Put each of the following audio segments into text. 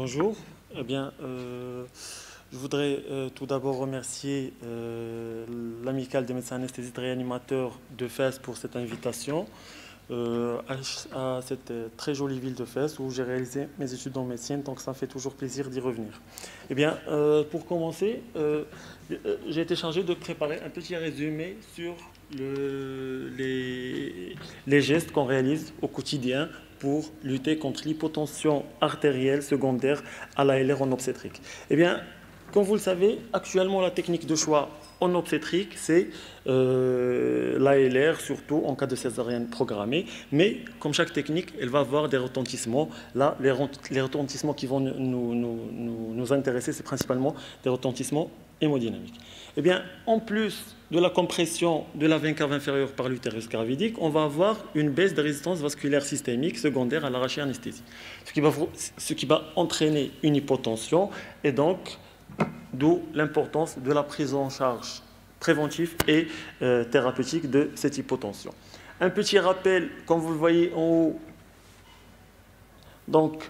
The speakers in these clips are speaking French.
Bonjour. Eh bien, je voudrais tout d'abord remercier l'Amicale des médecins anesthésistes réanimateurs de Fès pour cette invitation à cette très jolie ville de Fès où j'ai réalisé mes études en médecine, donc ça me fait toujours plaisir d'y revenir. Eh bien, pour commencer, j'ai été chargé de préparer un petit résumé sur les gestes qu'on réalise au quotidien pour lutter contre l'hypotension artérielle secondaire à l'ALR en obstétrique. Eh bien, comme vous le savez, actuellement, la technique de choix en obstétrique, c'est l'ALR, surtout en cas de césarienne programmée. Mais comme chaque technique, elle va avoir des retentissements. Là, les retentissements qui vont nous intéresser, c'est principalement des retentissements hémodynamiques. Eh bien, en plus de la compression de la veine cave inférieure par l'utérus gravidique, on va avoir une baisse de résistance vasculaire systémique secondaire à l'arraché anesthésie, ce qui va entraîner une hypotension et donc d'où l'importance de la prise en charge préventive et thérapeutique de cette hypotension. Un petit rappel, comme vous le voyez en haut, donc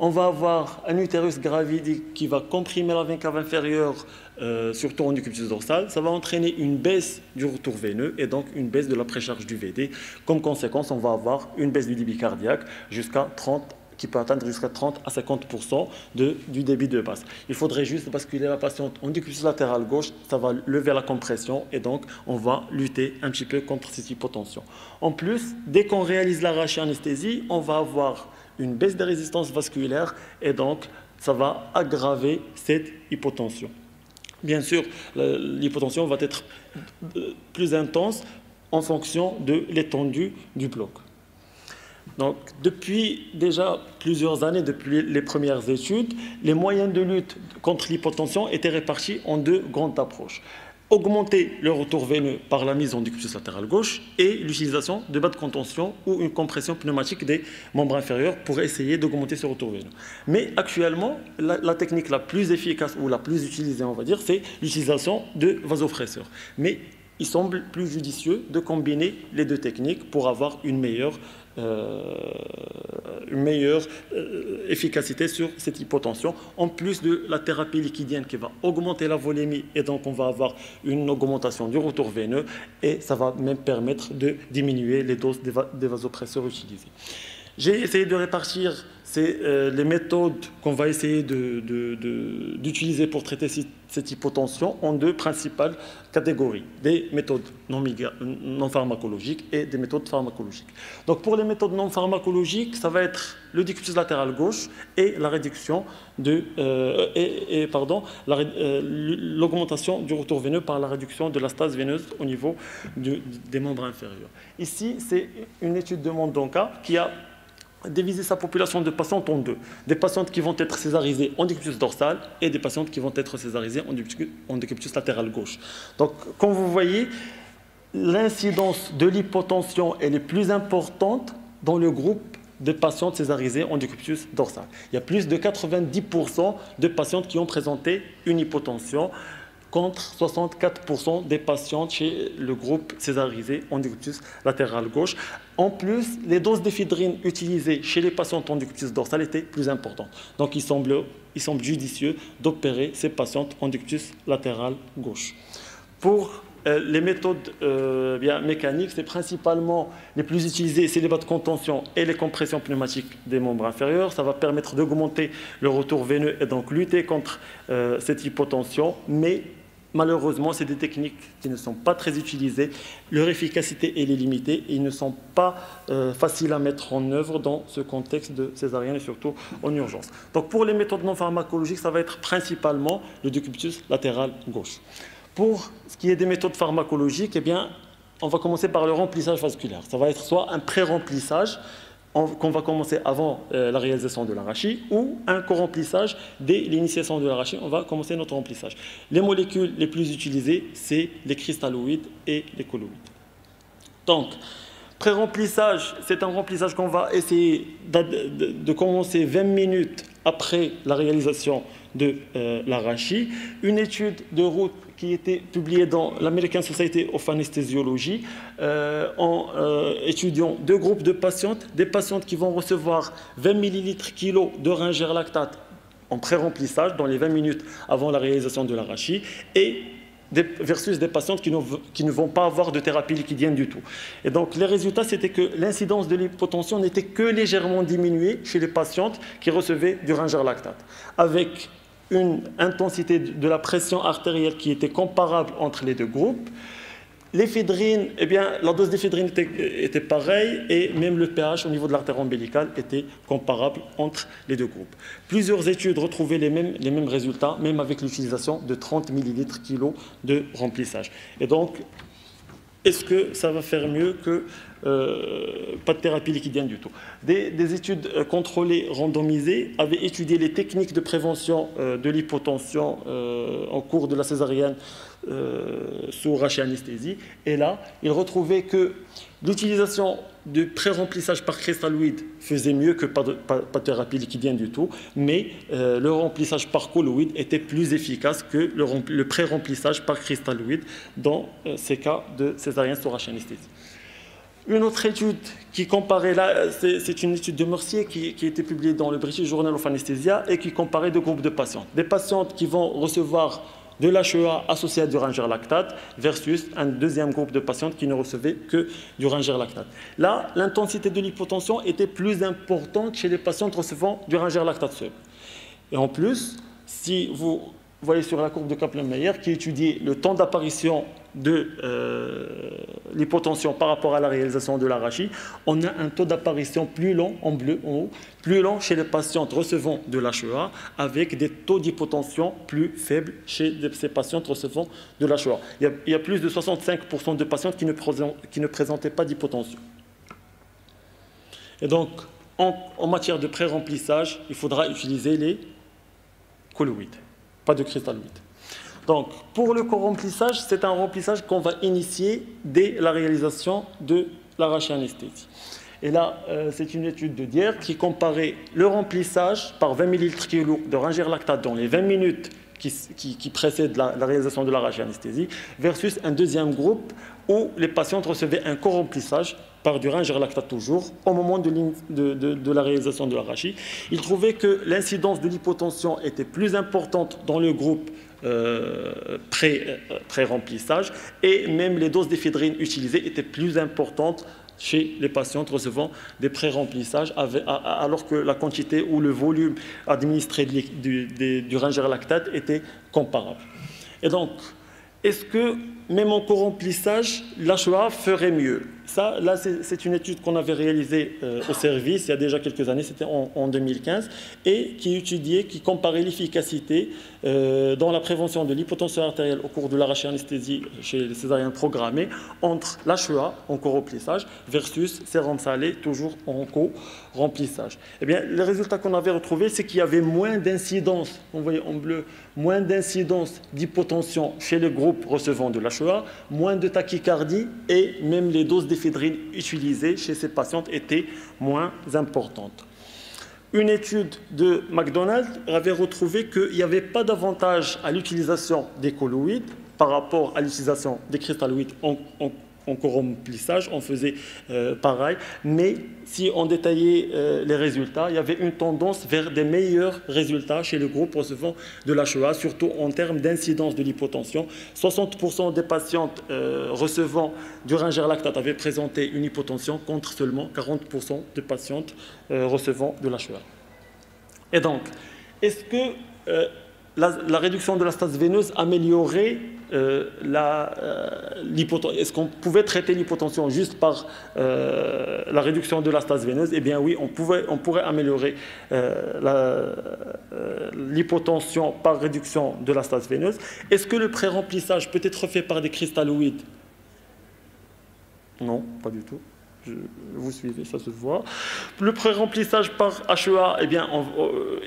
on va avoir un utérus gravidique qui va comprimer la veine cave inférieure, surtout en décubitus dorsal. Ça va entraîner une baisse du retour veineux et donc une baisse de la précharge du VD. Comme conséquence, on va avoir une baisse du débit cardiaque qui peut atteindre jusqu'à 30 à 50% du débit de base. Il faudrait juste basculer la patiente en décubitus latéral gauche, ça va lever la compression et donc on va lutter un petit peu contre cette hypotension. En plus, dès qu'on réalise l'arraché anesthésie, on va avoir une baisse de résistance vasculaire et donc ça va aggraver cette hypotension. Bien sûr, l'hypotension va être plus intense en fonction de l'étendue du bloc. Donc, depuis déjà plusieurs années, depuis les premières études, les moyens de lutte contre l'hypotension étaient répartis en deux grandes approches. Augmenter le retour veineux par la mise en décubitus latéral gauche et l'utilisation de bas de contention ou une compression pneumatique des membres inférieurs pour essayer d'augmenter ce retour veineux. Mais actuellement, la technique la plus efficace ou la plus utilisée, on va dire, c'est l'utilisation de vasopresseurs. Mais il semble plus judicieux de combiner les deux techniques pour avoir une meilleure efficacité sur cette hypotension, en plus de la thérapie liquidienne qui va augmenter la volémie et donc on va avoir une augmentation du retour veineux et ça va même permettre de diminuer les doses des vasopresseurs utilisés. J'ai essayé de répartir les méthodes qu'on va essayer d'utiliser pour traiter cette hypotension en deux principales catégories, des méthodes non pharmacologiques et des méthodes pharmacologiques. Donc pour les méthodes non pharmacologiques, ça va être le décubitus latéral gauche et la réduction l'augmentation du retour veineux par la réduction de la stase veineuse au niveau des membres inférieurs. Ici, c'est une étude de Mendonca qui a diviser sa population de patientes en deux. Des patientes qui vont être césarisées en décubitus dorsal et des patientes qui vont être césarisées en décubitus latéral gauche. Donc, comme vous voyez, l'incidence de l'hypotension est plus importante dans le groupe de patientes césarisées en décubitus dorsal. Il y a plus de 90% de patientes qui ont présenté une hypotension contre 64% des patientes chez le groupe césarisé en décubitus latéral gauche. En plus, les doses d'éphédrine utilisées chez les patientes en décubitus dorsal étaient plus importantes. Donc, il semble judicieux d'opérer ces patientes en décubitus latéral gauche. Pour les méthodes mécaniques, c'est principalement les plus utilisées, c'est les bas de contention et les compressions pneumatiques des membres inférieurs. Ça va permettre d'augmenter le retour veineux et donc lutter contre cette hypotension, mais malheureusement, c'est des techniques qui ne sont pas très utilisées. Leur efficacité est limitée et ils ne sont pas faciles à mettre en œuvre dans ce contexte de césarienne et surtout en urgence. Donc pour les méthodes non pharmacologiques, ça va être principalement le décubitus latéral gauche. Pour ce qui est des méthodes pharmacologiques, eh bien, on va commencer par le remplissage vasculaire. Ça va être soit un pré-remplissage qu'on va commencer avant la réalisation de l'arrachie ou un co-remplissage dès l'initiation de l'arrachie. On va commencer notre remplissage. Les molécules les plus utilisées, c'est les cristalloïdes et les colloïdes. Donc, pré-remplissage, c'est un remplissage qu'on va essayer de commencer 20 minutes après la réalisation de l'arrachie. Une étude de route qui était publiée dans l'American Society of Anesthesiology en étudiant deux groupes de patientes, des patientes qui vont recevoir 20 ml/kg de Ringer lactate en pré-remplissage dans les 20 minutes avant la réalisation de l'arachide et versus des patientes qui ne vont pas avoir de thérapie liquidienne du tout. Et donc, les résultats, c'était que l'incidence de l'hypotension n'était que légèrement diminuée chez les patientes qui recevaient du ringer lactate, avec une intensité de la pression artérielle qui était comparable entre les deux groupes. L'éphédrine, eh bien, la dose d'éphédrine était pareille et même le pH au niveau de l'artère ombilicale était comparable entre les deux groupes. Plusieurs études retrouvaient les mêmes résultats, même avec l'utilisation de 30 ml/kg de remplissage. Et donc, est-ce que ça va faire mieux que pas de thérapie liquidienne du tout? Des études contrôlées randomisées avaient étudié les techniques de prévention de l'hypotension en cours de la césarienne sous rachianesthésie. Et là, ils retrouvaient que l'utilisation de pré-remplissage par cristalloïde faisait mieux que pas de thérapie liquidienne du tout, mais le remplissage par colloïde était plus efficace que le pré-remplissage par cristalloïde dans ces cas de césarienne sous rachianesthésie. Une autre étude qui comparait, là, c'est une étude de Mercier qui a été publiée dans le British Journal of Anesthesia et qui comparait deux groupes de patients. Des patientes qui vont recevoir de l'HEA associé à du ringer lactate versus un deuxième groupe de patientes qui ne recevaient que du ringer lactate. Là, l'intensité de l'hypotension était plus importante chez les patientes recevant du ringer lactate seul. Et en plus, si vous voyez sur la courbe de Kaplan-Meier qui étudie le temps d'apparition de l'hypotension par rapport à la réalisation de l'arachide, on a un taux d'apparition plus long, en bleu en haut, plus long chez les patientes recevant de l'HEA, avec des taux d'hypotension plus faibles chez ces patientes recevant de l'HEA. Il y a plus de 65% de patientes qui ne présentaient pas d'hypotension. Et donc, en matière de pré-remplissage, il faudra utiliser les colloïdes, pas de cristalloïdes. Donc, pour le co-remplissage, c'est un remplissage qu'on va initier dès la réalisation de la rachianesthésie. Et là, c'est une étude de Dier qui comparait le remplissage par 20 ml/kg de ringer lactate dans les 20 minutes qui précèdent la réalisation de la rachianesthésie versus un deuxième groupe où les patientes recevaient un co-remplissage par du ringer lactate toujours au moment de la réalisation de l'arachide. Il trouvait que l'incidence de l'hypotension était plus importante dans le groupe pré-remplissage et même les doses d'éphédrine utilisées étaient plus importantes chez les patientes recevant des pré-remplissages alors que la quantité ou le volume administré du ringer lactate était comparable. Et donc, est-ce que même en co-remplissage, l'HEA ferait mieux? Ça, là, c'est une étude qu'on avait réalisée au service il y a déjà quelques années, c'était en 2015, et qui comparait l'efficacité dans la prévention de l'hypotension artérielle au cours de la rachianesthésie chez les césariennes programmées entre l'HEA en co-remplissage versus sérum salé toujours en co-remplissage. Eh bien, les résultats qu'on avait retrouvés, c'est qu'il y avait moins d'incidence, vous voyez en bleu, moins d'incidence d'hypotension chez les groupes recevant de l'HEA, moins de tachycardie et même les doses d'éphédrine utilisées chez ces patientes étaient moins importantes. Une étude de McDonald avait retrouvé qu'il n'y avait pas d'avantage à l'utilisation des colloïdes par rapport à l'utilisation des cristalloïdes en co-remplissage, on faisait pareil, mais si on détaillait les résultats, il y avait une tendance vers des meilleurs résultats chez le groupe recevant de l'HEA, surtout en termes d'incidence de l'hypotension. 60% des patientes recevant du ringer lactate avaient présenté une hypotension contre seulement 40% de patientes recevant de l'HEA. Et donc, est-ce que la réduction de la stase veineuse améliorait l'hypotension? Est-ce qu'on pouvait traiter l'hypotension juste par la réduction de la stase veineuse? Eh bien oui, on pourrait améliorer l'hypotension par réduction de la stase veineuse. Est-ce que le pré-remplissage peut être fait par des cristalloïdes? Non, pas du tout. Vous suivez, ça se voit. Le pré-remplissage par HEA, eh bien,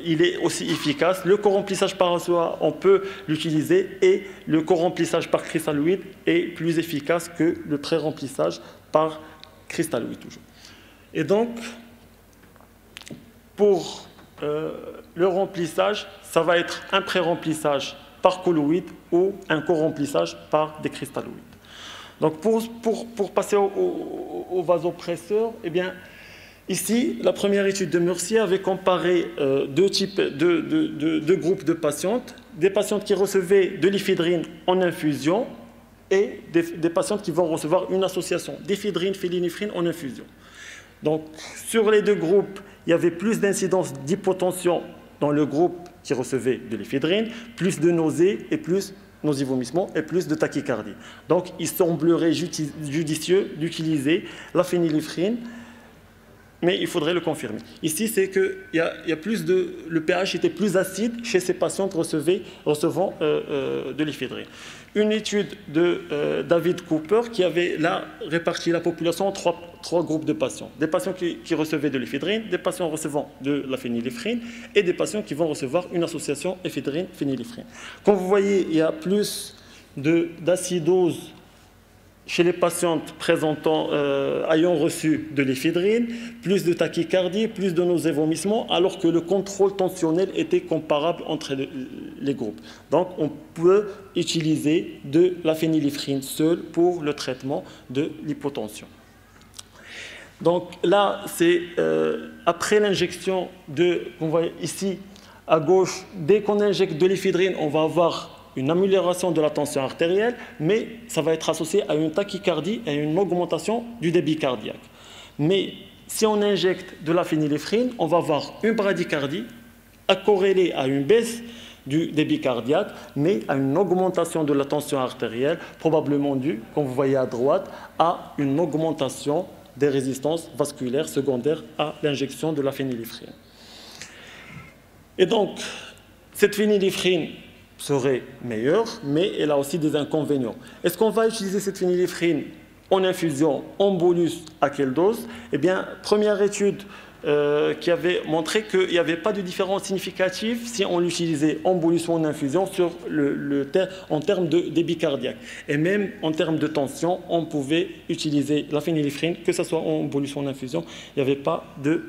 il est aussi efficace. Le co-remplissage par HEA, on peut l'utiliser et le co-remplissage par cristalloïde est plus efficace que le pré-remplissage par cristalloïde toujours. Et donc, pour le remplissage, ça va être un pré-remplissage par colloïde ou un co-remplissage par des cristalloïdes. Donc pour passer au vasopresseur, eh bien, Ici, la première étude de Mercier avait comparé deux groupes de patientes, des patientes qui recevaient de l'ephedrine en infusion et des patientes qui vont recevoir une association d'ephedrine, phényléphrine en infusion. Donc, sur les deux groupes, il y avait plus d'incidence d'hypotension dans le groupe qui recevait de l'ephedrine, plus de nausées et plus nausées, vomissements et plus de tachycardie. Donc, il semblerait judicieux d'utiliser la phényléphrine, mais il faudrait le confirmer. Ici, c'est que le pH était plus acide chez ces patients recevant de l'ephedrine. Une étude de David Cooper qui avait là réparti la population en trois groupes de patients. Des patients qui recevaient de l'ephedrine, des patients recevant de la phényléphrine et des patients qui vont recevoir une association ephedrine-phényléphrine. Comme vous voyez, il y a plus d'acidose chez les patientes ayant reçu de l'ephedrine, plus de tachycardie, plus de nausées, vomissements, alors que le contrôle tensionnel était comparable entre les groupes. Donc, on peut utiliser de la phényléphrine seule pour le traitement de l'hypotension. Donc là, c'est après l'injection on voit ici à gauche, dès qu'on injecte de l'ephedrine, on va avoir une amélioration de la tension artérielle, mais ça va être associé à une tachycardie et à une augmentation du débit cardiaque. Mais si on injecte de la phényléphrine, on va avoir une bradycardie corrélée à une baisse du débit cardiaque, mais à une augmentation de la tension artérielle, probablement due, comme vous voyez à droite, à une augmentation des résistances vasculaires secondaires à l'injection de la phényléphrine. Et donc, cette phényléphrine serait meilleure, mais elle a aussi des inconvénients. Est-ce qu'on va utiliser cette phényléphrine en infusion, en bolus, à quelle dose? Eh bien, première étude qui avait montré qu'il n'y avait pas de différence significative si on l'utilisait en bolus ou en infusion en termes de débit cardiaque. Et même en termes de tension, on pouvait utiliser la phényléphrine, que ce soit en bolus ou en infusion, il n'y avait pas de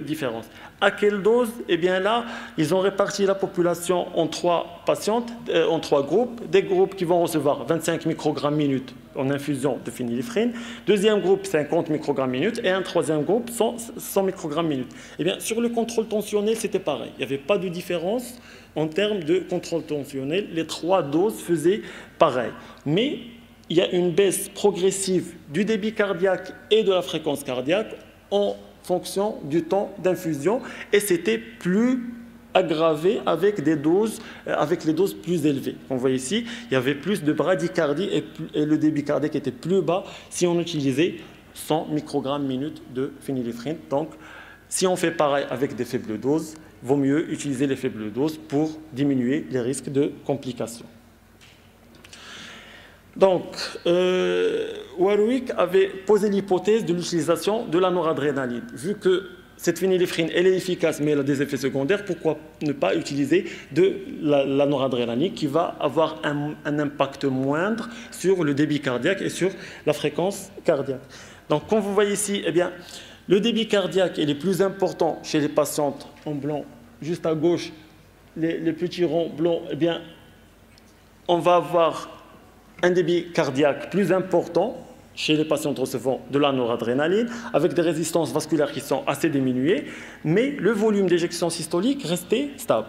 différence. À quelle dose? Eh bien là, ils ont réparti la population en trois groupes. Des groupes qui vont recevoir 25 microgrammes minute en infusion de phényléphrine, deuxième groupe 50 microgrammes minute et un troisième groupe 100 microgrammes minute. Eh bien, sur le contrôle tensionnel, c'était pareil. Il n'y avait pas de différence en termes de contrôle tensionnel. Les trois doses faisaient pareil. Mais il y a une baisse progressive du débit cardiaque et de la fréquence cardiaque en fonction du temps d'infusion, et c'était plus aggravé avec les doses plus élevées. Comme vous voyez ici, il y avait plus de bradycardie et le débit cardiaque était plus bas si on utilisait 100 microgrammes minute de phényléphrine. Donc, si on fait pareil avec des faibles doses, il vaut mieux utiliser les faibles doses pour diminuer les risques de complications. Donc, Warwick avait posé l'hypothèse de l'utilisation de la noradrénaline. Vu que cette phényléphrine, elle est efficace, mais elle a des effets secondaires, pourquoi ne pas utiliser de la noradrénaline qui va avoir un impact moindre sur le débit cardiaque et sur la fréquence cardiaque. Donc, comme vous voyez ici, eh bien, le débit cardiaque est le plus important chez les patientes en blanc. Juste à gauche, les petits ronds blancs, eh bien, on va avoir un débit cardiaque plus important chez les patients recevant de la noradrénaline, avec des résistances vasculaires qui sont assez diminuées, mais le volume d'éjection systolique restait stable.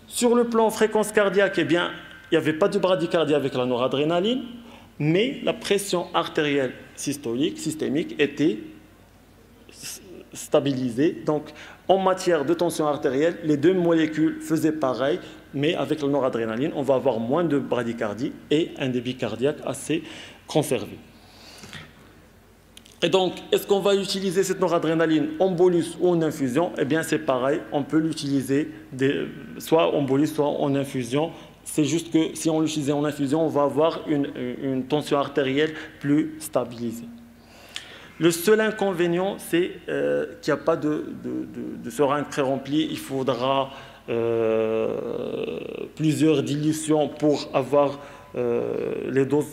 Sur le plan fréquence cardiaque, eh bien, il n'y avait pas de bradycardie avec la noradrénaline, mais la pression artérielle systémique était stabilisée. Donc, en matière de tension artérielle, les deux molécules faisaient pareil, mais avec la noradrénaline, on va avoir moins de bradycardie et un débit cardiaque assez conservé. Et donc, est-ce qu'on va utiliser cette noradrénaline en bolus ou en infusion? Eh bien, c'est pareil, on peut l'utiliser soit en bolus, soit en infusion. C'est juste que si on l'utilisait en infusion, on va avoir une tension artérielle plus stabilisée. Le seul inconvénient, c'est qu'il n'y a pas de seringue pré-remplie. Il faudra plusieurs dilutions pour avoir les doses,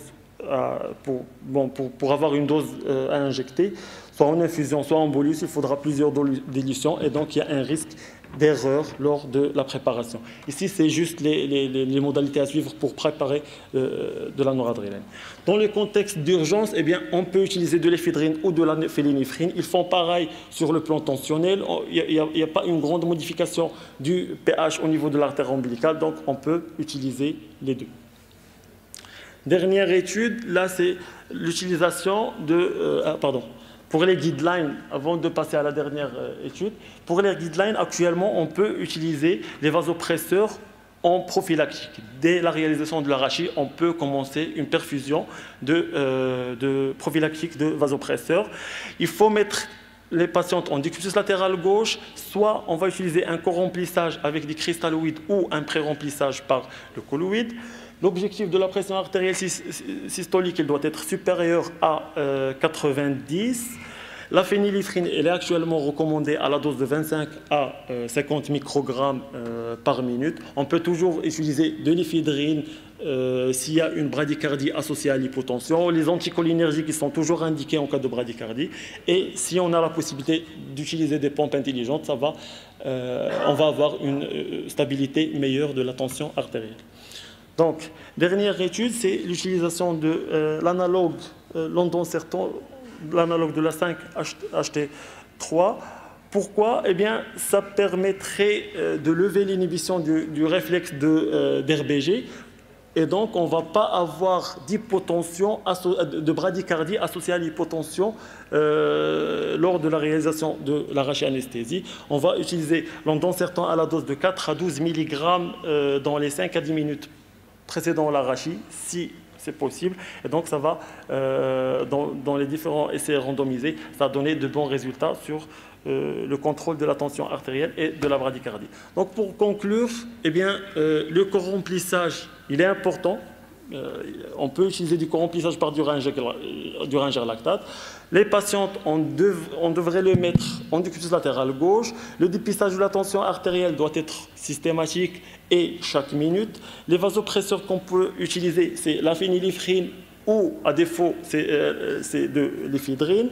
pour avoir une dose à injecter, soit en infusion, soit en bolus. Il faudra plusieurs dilutions et donc il y a un risque d'erreurs lors de la préparation. Ici, c'est juste les modalités à suivre pour préparer de la noradrénaline. Dans le contexte d'urgence, eh bien, on peut utiliser de l'éphédrine ou de la phényléphrine. Ils font pareil sur le plan tensionnel. Il n'y a pas une grande modification du pH au niveau de l'artère ombilicale, donc on peut utiliser les deux. Dernière étude, là, c'est l'utilisation de... Pour les guidelines, avant de passer à la dernière étude, pour les guidelines, actuellement, on peut utiliser les vasopresseurs en prophylactique. Dès la réalisation de l'arachide, on peut commencer une perfusion de prophylactique de vasopresseurs. Il faut mettre les patientes en décubitus latéral gauche, soit on va utiliser un co-remplissage avec des cristalloïdes ou un pré-remplissage par le colloïde. L'objectif de la pression artérielle systolique, elle doit être supérieure à 90. La phényléphrine, elle est actuellement recommandée à la dose de 25 à 50 microgrammes par minute. On peut toujours utiliser de l'éphédrine s'il y a une bradycardie associée à l'hypotension. Les anticholinergiques sont toujours indiqués en cas de bradycardie. Et si on a la possibilité d'utiliser des pompes intelligentes, on va avoir une stabilité meilleure de la tension artérielle. Donc, dernière étude, c'est l'utilisation de l'analogue l'ondansertol, l'analogue de la 5-HT3. Pourquoi? Eh bien, ça permettrait de lever l'inhibition du réflexe d'RBG. Et donc, on ne va pas avoir d'hypotension, de bradycardie associée à l'hypotension lors de la réalisation de l'arachy-anesthésie. On va utiliser l'ondansertol à la dose de 4 à 12 mg dans les 5 à 10 minutes précédant l'arachie, si c'est possible. Et donc, ça va, dans les différents essais randomisés, ça a donné de bons résultats sur le contrôle de la tension artérielle et de la bradycardie. Donc, pour conclure, eh bien, le co-remplissage, il est important. On peut utiliser du co-remplissage par du ringer lactate. Les patientes, on devrait le mettre en décubitus latéral gauche. Le dépistage de la tension artérielle doit être systématique et chaque minute. Les vasopresseurs qu'on peut utiliser, c'est la phényléphrine ou, à défaut, c'est de l'éphédrine.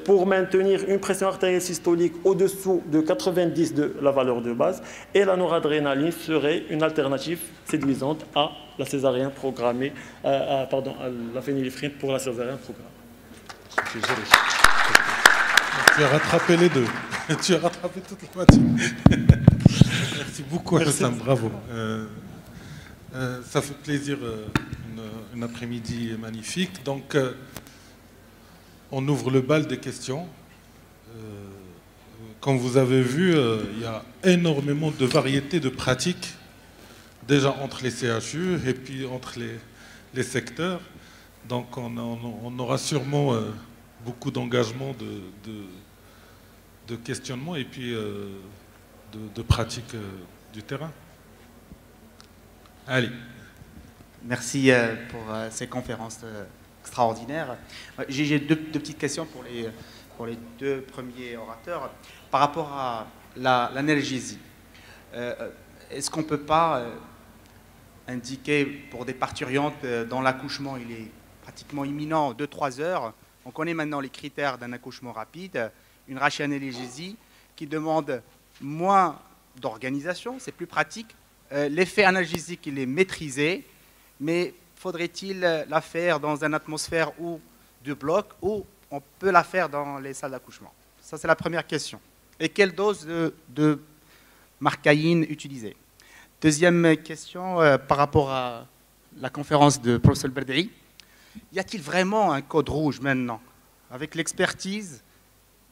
Pour maintenir une pression artérielle systolique au-dessous de 90 de la valeur de base. Et la noradrénaline serait une alternative séduisante à la césarienne programmée, à la phényléphrine pour la césarienne programmée. Tu as rattrapé les deux. Tu as rattrapé toute la moitié. Merci beaucoup, Sam, bravo. Ça fait plaisir, une après-midi magnifique. Donc, on ouvre le bal des questions. Comme vous avez vu, il y a énormément de variétés de pratiques, déjà entre les CHU et puis entre les secteurs. Donc, on aura sûrement beaucoup d'engagement, de questionnement et puis de pratiques du terrain. Allez. Merci pour ces conférences extraordinaires. J'ai deux petites questions pour les deux premiers orateurs. Par rapport à l'analgésie, est-ce qu'on ne peut pas indiquer pour des parturientes dont l'accouchement il est pratiquement imminent, 2-3 heures, on connaît maintenant les critères d'un accouchement rapide, une rachianalgésie qui demande moins d'organisation, c'est plus pratique. L'effet analgésique, il est maîtrisé, mais faudrait-il la faire dans une atmosphère de bloc ou on peut la faire dans les salles d'accouchement? Ça, c'est la première question. Et quelle dose de marcaïne utiliser? Deuxième question, par rapport à la conférence de professeur Berdei, y a-t-il vraiment un code rouge maintenant? Avec l'expertise,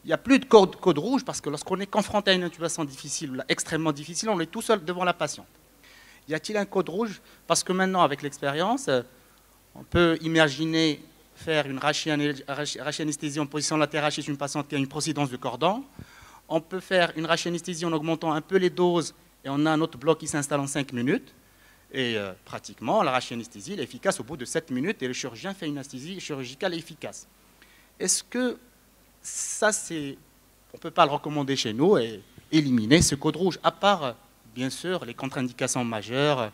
il n'y a plus de code rouge parce que lorsqu'on est confronté à une intubation difficile, extrêmement difficile, on est tout seul devant la patiente. Y a-t-il un code rouge? Parce que maintenant, avec l'expérience, on peut imaginer faire une rachianesthésie en position latérale chez une patiente qui a une procédance de cordon. On peut faire une rachianesthésie en augmentant un peu les doses et on a un autre bloc qui s'installe en 5 minutes. Et pratiquement, la rachianesthésie est efficace au bout de 7 minutes et le chirurgien fait une anesthésie chirurgicale efficace. Est-ce que ça, on ne peut pas le recommander chez nous et éliminer ce code rouge, à part, bien sûr, les contre-indications majeures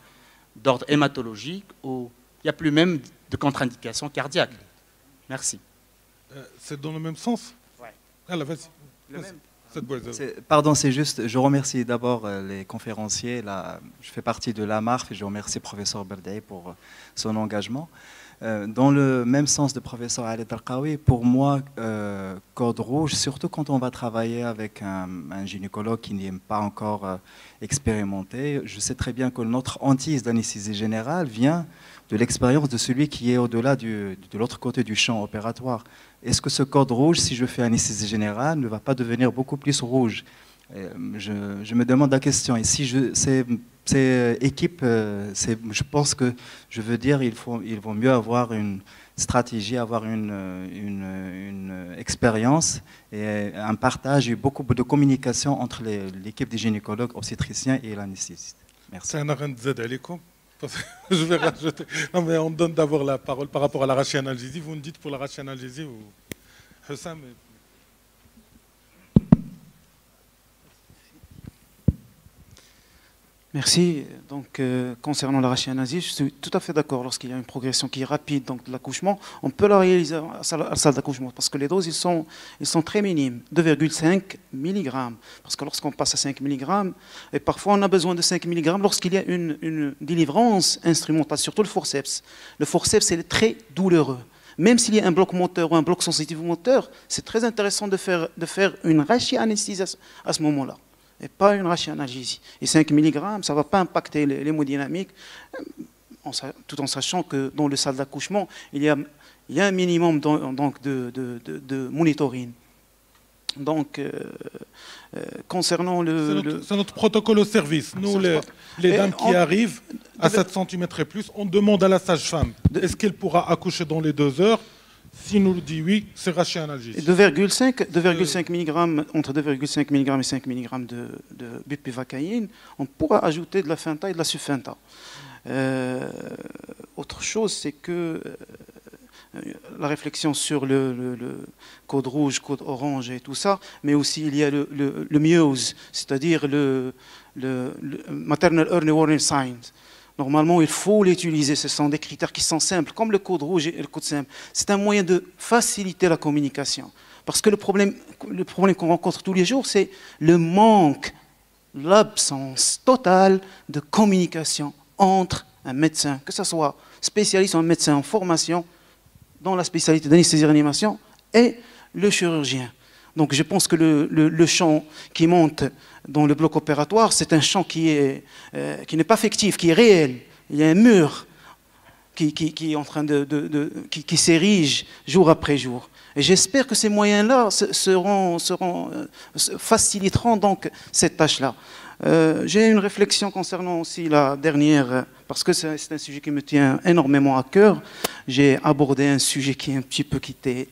d'ordre hématologique où il n'y a plus même de contre-indications cardiaques? Merci. C'est dans le même sens? Oui. Ah, là, vas-y. Le même. Pardon, c'est juste, je remercie d'abord les conférenciers. Là, je fais partie de l'AMARF et je remercie le professeur Berdaï pour son engagement. Dans le même sens de professeur Ali Darqawi, pour moi, code rouge, surtout quand on va travailler avec un gynécologue qui n'est pas encore expérimenté, je sais très bien que notre hantise d'anesthésie générale vient de l'expérience de celui qui est au-delà de l'autre côté du champ opératoire. Est-ce que ce code rouge, si je fais anesthésie générale, ne va pas devenir beaucoup plus rouge? Je me demande la question. Et si ces équipes, je pense que, je veux dire, il vaut mieux avoir une stratégie, avoir une expérience et un partage et beaucoup de communication entre l'équipe des gynécologues, obstétriciens et l'anesthésiste. Merci. Je vais rajouter. Non, mais on me donne d'abord la parole par rapport à la rachianalgésie. Vous me dites pour la rachianalgésie ou Hussam. Merci. Donc, concernant la rachianalyse, je suis tout à fait d'accord. Lorsqu'il y a une progression qui est rapide donc, de l'accouchement, on peut la réaliser à la salle d'accouchement parce que les doses, ils sont très minimes, 2,5 mg. Parce que lorsqu'on passe à 5 mg, et parfois on a besoin de 5 mg lorsqu'il y a une délivrance instrumentale, surtout le forceps. Le forceps, c'est très douloureux. Même s'il y a un bloc moteur ou un bloc sensitif moteur, c'est très intéressant de faire une rachianesthésie à ce moment-là. Et pas une rachianalgésie. Et 5 mg, ça ne va pas impacter l'hémodynamique, tout en sachant que dans le salle d'accouchement, il y a un minimum donc de monitoring. Donc, concernant c'est notre protocole au service. Nous, les dames qui arrivent à 7 cm et plus, on demande à la sage-femme, est-ce qu'elle pourra accoucher dans les 2 heures? Si nous le dit oui, c'est rachianalgésie. 2,5 mg, entre 2,5 mg et 5 mg de bupivacaïne, on pourra ajouter de la fenta et de la sufenta. Autre chose, c'est que la réflexion sur le code rouge, code orange et tout ça, mais aussi il y a le MUSE, c'est-à-dire le Maternal Early Warning Signs. Normalement, il faut l'utiliser. Ce sont des critères qui sont simples, comme le code rouge et le code simple. C'est un moyen de faciliter la communication. Parce que le problème qu'on rencontre tous les jours, c'est le manque, l'absence totale de communication entre un médecin, que ce soit spécialiste ou un médecin en formation, dans la spécialité d'anesthésie-réanimation, et le chirurgien. Donc je pense que le champ qui monte dans le bloc opératoire, c'est un champ qui n'est pas fictif, qui est réel. Il y a un mur qui est en train qui s'érige jour après jour. Et j'espère que ces moyens-là faciliteront donc cette tâche-là. J'ai une réflexion concernant aussi la dernière, parce que c'est un sujet qui me tient énormément à cœur. J'ai abordé un sujet qui est un petit peu quitté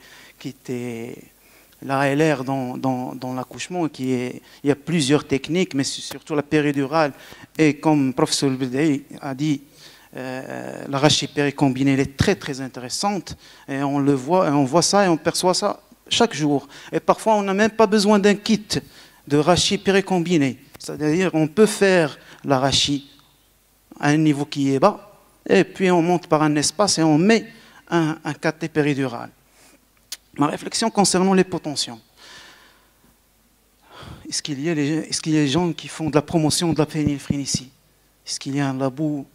la LR dans l'accouchement, il y a plusieurs techniques, mais surtout la péridurale. Et comme le professeur Berdaï a dit, la rachie péricombinée elle est très très intéressante. Et on le voit, on voit ça et on perçoit ça chaque jour. Et parfois, on n'a même pas besoin d'un kit de rachis péricombinée. C'est-à-dire, on peut faire la rachis à un niveau qui est bas, et puis on monte par un espace et on met un cathé péridural. Ma réflexion concernant les potentions. Est-ce qu'il y a des gens qui font de la promotion de la phényléphrine ici? Est-ce qu'il y a un labo?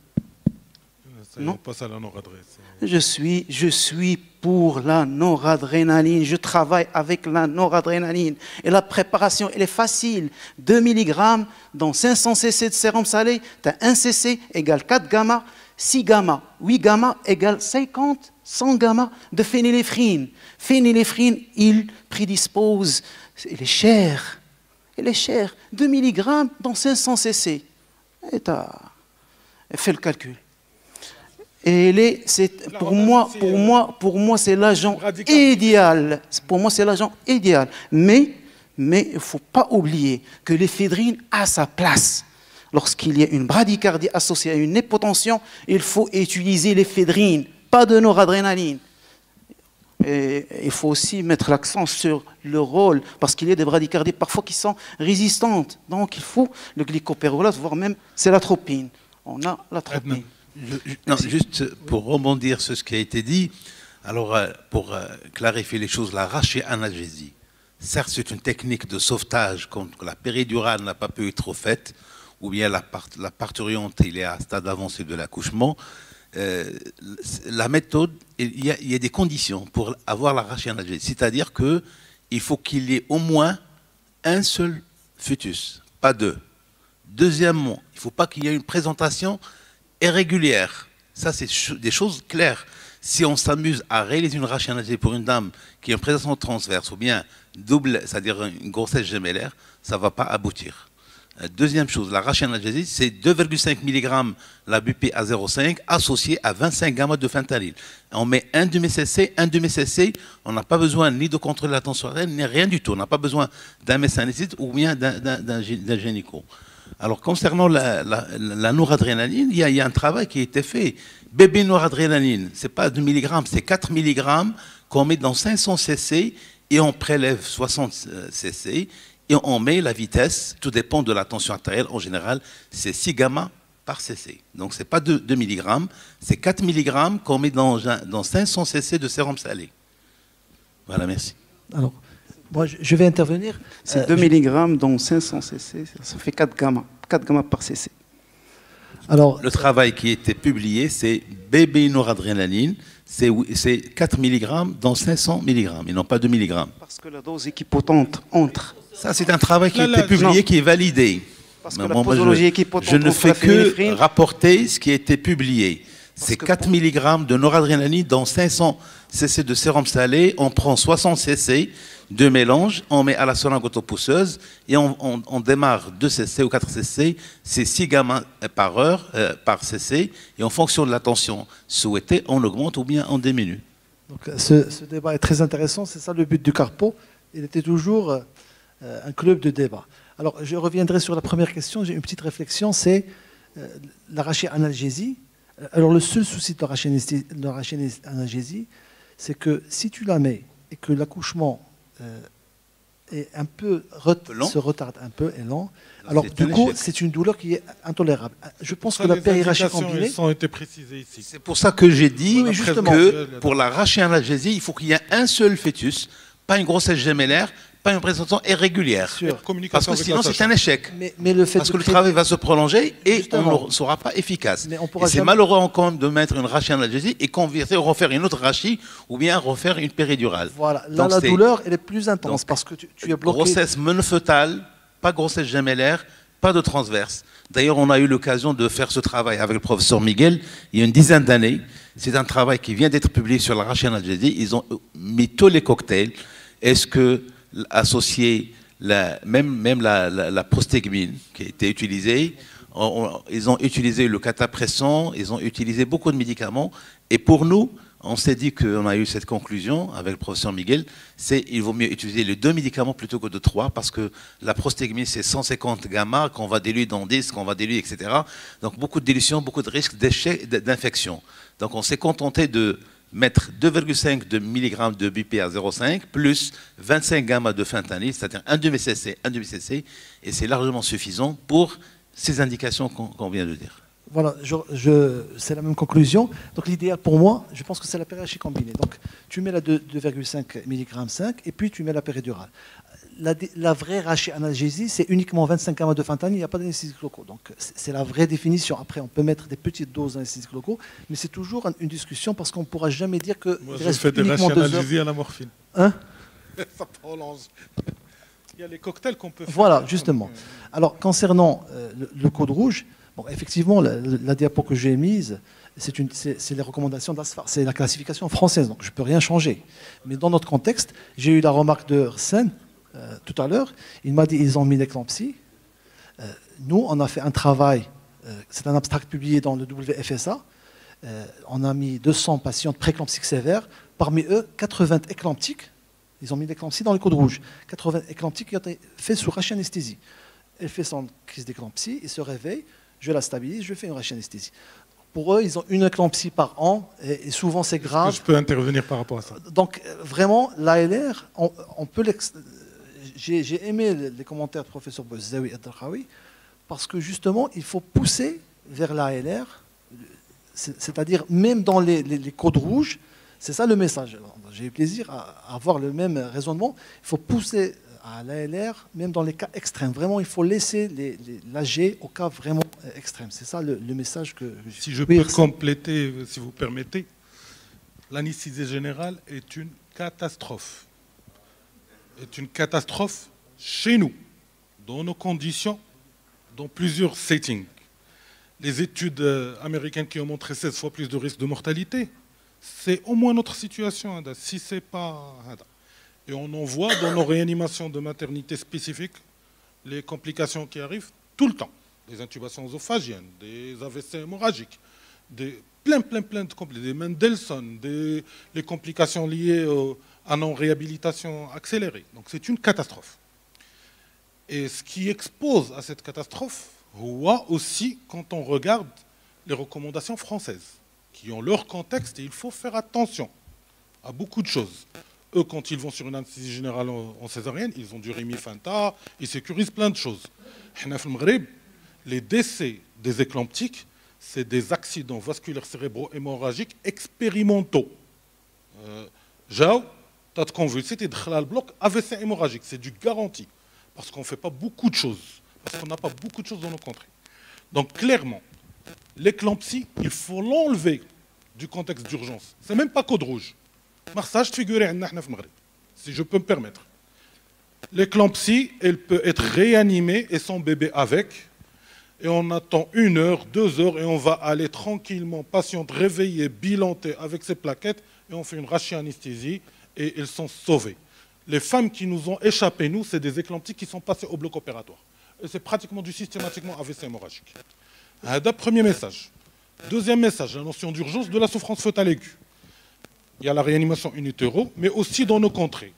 Non. Pas ça la noradresse. Je suis pour la noradrénaline. Je travaille avec la noradrénaline. Et la préparation, elle est facile. 2 mg dans 500 cc de sérum salé, tu as 1 cc égale 4 gamma, 6 gamma, 8 gamma égale 50, 100 gamma de phényléphrine. Phényléphrine, il prédispose, il est cher. Il est cher. 2 mg dans 500 cc. Et fais le calcul. Et pour moi, c'est l'agent idéal. Pour moi, c'est l'agent idéal. Mais il ne faut pas oublier que l'éphédrine a sa place. Lorsqu'il y a une bradycardie associée à une hypotension, il faut utiliser l'éphédrine, pas de noradrénaline. Et il faut aussi mettre l'accent sur le rôle, parce qu'il y a des bradycardies parfois qui sont résistantes. Donc il faut le glycopérolate, voire même c'est l'atropine. On a l'atropine. Non, juste pour rebondir sur ce qui a été dit, alors pour clarifier les choses, la rachianalgésie, certes, c'est une technique de sauvetage quand la péridurale n'a pas pu être faite, ou bien la parturiente il est à stade avancé de l'accouchement. La méthode, il y a des conditions pour avoir l'arraché analgésique. C'est-à-dire qu'il faut qu'il y ait au moins un seul fœtus, pas deux. Deuxièmement, il ne faut pas qu'il y ait une présentation irrégulière. Ça, c'est des choses claires. Si on s'amuse à réaliser une arraché analgésique pour une dame qui a une présentation transverse ou bien double, c'est-à-dire une grossesse gémellaire, ça ne va pas aboutir. Deuxième chose, l'arraché analgésique, c'est 2,5 mg la BP à 0,5 associé à 25 gamma de fentanyl. On met un demi-cc, on n'a pas besoin ni de contrôler la tension artérielle, ni rien du tout. On n'a pas besoin d'un médecin anesthésiste ou bien d'un gynéco. Alors, concernant la noradrénaline, il y a un travail qui a été fait. Bébé noradrénaline, ce n'est pas 2 mg, c'est 4 mg qu'on met dans 500 cc et on prélève 60 cc. Et on met la vitesse, tout dépend de la tension artérielle, en général, c'est 6 gamma par cc. Donc ce n'est pas 2 mg, c'est 4 mg qu'on met dans 500 cc de sérum salé. Voilà, merci. Alors, moi, je vais intervenir. C'est 2 mg dans 500 cc, ça fait 4 gamma par cc. Alors, le travail qui a été publié, c'est bébé noradrénaline, c'est 4 mg dans 500 mg, et non pas 2 mg. Parce que la dose équipotente entre. Ça, c'est un travail qui a été publié, qui est validé. Parce que la posologie équipotente je ne fais que rapporter ce qui a été publié. C'est 4 mg de noradrénaline dans 500 cc de sérum salé. On prend 60 cc de mélange, on met à la seringue autopousseuse et on démarre 2 cc ou 4 cc. C'est 6 gamma par heure, par cc. Et en fonction de la tension souhaitée, on augmente ou bien on diminue. Donc, ce débat est très intéressant. C'est ça le but du Carpo. Il était toujours un club de débat. Alors, je reviendrai sur la première question. J'ai une petite réflexion, c'est l'arraché analgésie. Alors, le seul souci de l'arraché analgésie, c'est que si tu la mets et que l'accouchement est un peu se retarde un peu, est lent, alors du coup, c'est une douleur qui est intolérable. Je pense que la périrachie combinée... ont été précisées ici. C'est pour ça que j'ai dit que pour l'arraché analgésie, il faut qu'il y ait un seul fœtus, pas une grossesse gémellaire, pas une présentation irrégulière. Parce que sinon, c'est un échec. Mais le fait parce que le travail va se prolonger et on ne sera pas efficace. C'est malheureux quand même de mettre une rachie analgésie et refaire une autre rachie ou bien refaire une péridurale. Voilà, là, la douleur, elle est plus intense parce que tu es bloqué. Grossesse monofœtale, pas grossesse gémellaire, pas de transverse. D'ailleurs, on a eu l'occasion de faire ce travail avec le professeur Miguel il y a une dizaine d'années. C'est un travail qui vient d'être publié sur la rachie analgésie. Ils ont mis tous les cocktails. Est-ce que associer même la prostegmine qui a été utilisée, ils ont utilisé le catapressant, ils ont utilisé beaucoup de médicaments. Et pour nous, on s'est dit qu'on a eu cette conclusion avec le professeur Miguel, c'est qu'il vaut mieux utiliser les 2 médicaments plutôt que de 3 parce que la prostegmine, c'est 150 gamma qu'on va diluer dans 10, qu'on va diluer, etc. Donc beaucoup de dilution, beaucoup de risques d'échec, d'infection. Donc on s'est contenté de mettre 2,5 mg de BP à 0,5 plus 25 gamma de fentanyl, c'est-à-dire un demi-cc, et c'est largement suffisant pour ces indications qu'on vient de dire. Voilà, c'est la même conclusion. Donc l'idéal pour moi, je pense que c'est la périrachie combinée. Donc tu mets la 2,5 mg 5 et puis tu mets la péridurale. La vraie rachie analgésie, c'est uniquement 25 gamma de fentanyl, il n'y a pas d'anesthésiques locaux. Donc c'est la vraie définition. Après, on peut mettre des petites doses d'anesthésiques locaux, mais c'est toujours une discussion parce qu'on ne pourra jamais dire que. Moi, je fais des rachis analgésie à la morphine. Hein? Ça prolonge. Il y a les cocktails qu'on peut faire. Voilà, justement. Alors, concernant le code rouge, bon, effectivement, la diapo que j'ai mise, c'est les recommandations d'ASFAR, c'est la classification française, donc je ne peux rien changer. Mais dans notre contexte, j'ai eu la remarque de Sen tout à l'heure, il m'a dit ils ont mis l'éclampsie. Nous, on a fait un travail, c'est un abstract publié dans le WFSA, on a mis 200 patients préclampsiques sévères, parmi eux, 80 éclamptiques, ils ont mis l'éclampsie dans le code rouge, 80 éclamptiques qui ont été faits sous rachis anesthésie. Elle fait son crise d'éclampsie, il se réveille, je la stabilise, je fais une rachis anesthésie. Pour eux, ils ont une éclampsie par an, et souvent c'est grave. Je peux intervenir par rapport à ça. Donc vraiment, l'ALR, on peut j'ai aimé les commentaires du professeur Bouzaoui et Darqaoui, parce que justement, il faut pousser vers l'ALR, c'est-à-dire même dans les codes rouges, C'est ça le message. J'ai eu plaisir à avoir le même raisonnement. Il faut pousser à l'ALR, même dans les cas extrêmes. Vraiment, il faut laisser l'AG au cas vraiment extrême. C'est ça le message que... Si je peux compléter, si vous permettez, l'anesthesie générale est une catastrophe. Est une catastrophe chez nous, dans nos conditions, dans plusieurs settings. Les études américaines qui ont montré 16 fois plus de risque de mortalité, c'est au moins notre situation, si ce n'est pas... Et on en voit dans nos réanimations de maternité spécifiques les complications qui arrivent tout le temps. Des intubations œsophagiennes, des AVC hémorragiques, plein de complications, des Mendelssohn, les complications liées à non-réhabilitation accélérée. Donc c'est une catastrophe. Et ce qui expose à cette catastrophe, voit aussi quand on regarde les recommandations françaises, qui ont leur contexte, et il faut faire attention à beaucoup de choses. Eux, quand ils vont sur une anesthésie générale en césarienne, ils ont du Rémi-Fanta, ils sécurisent plein de choses. Les décès des éclamptiques, c'est des accidents vasculaires cérébro-hémorragiques expérimentaux. Jao, t'as convulsé, t'es dans le bloc AVC hémorragique, c'est du garanti. Parce qu'on ne fait pas beaucoup de choses. Parce qu'on n'a pas beaucoup de choses dans nos contrées. Donc clairement, l'éclampsie, il faut l'enlever du contexte d'urgence. C'est même pas code rouge. Si je peux me permettre. L'éclampsie, elle peut être réanimée et son bébé avec. Et on attend 1 heure, 2 heures et on va aller tranquillement, patiente, réveillée, bilantée avec ses plaquettes et on fait une rachianesthésie et elles sont sauvées. Les femmes qui nous ont échappé, nous, c'est des éclamptiques qui sont passées au bloc opératoire. Et c'est pratiquement du systématiquement AVC hémorragique. Premier message. Deuxième message, la notion d'urgence de la souffrance fœtale aiguë. Il y a la réanimation in utero, mais aussi dans nos contrées.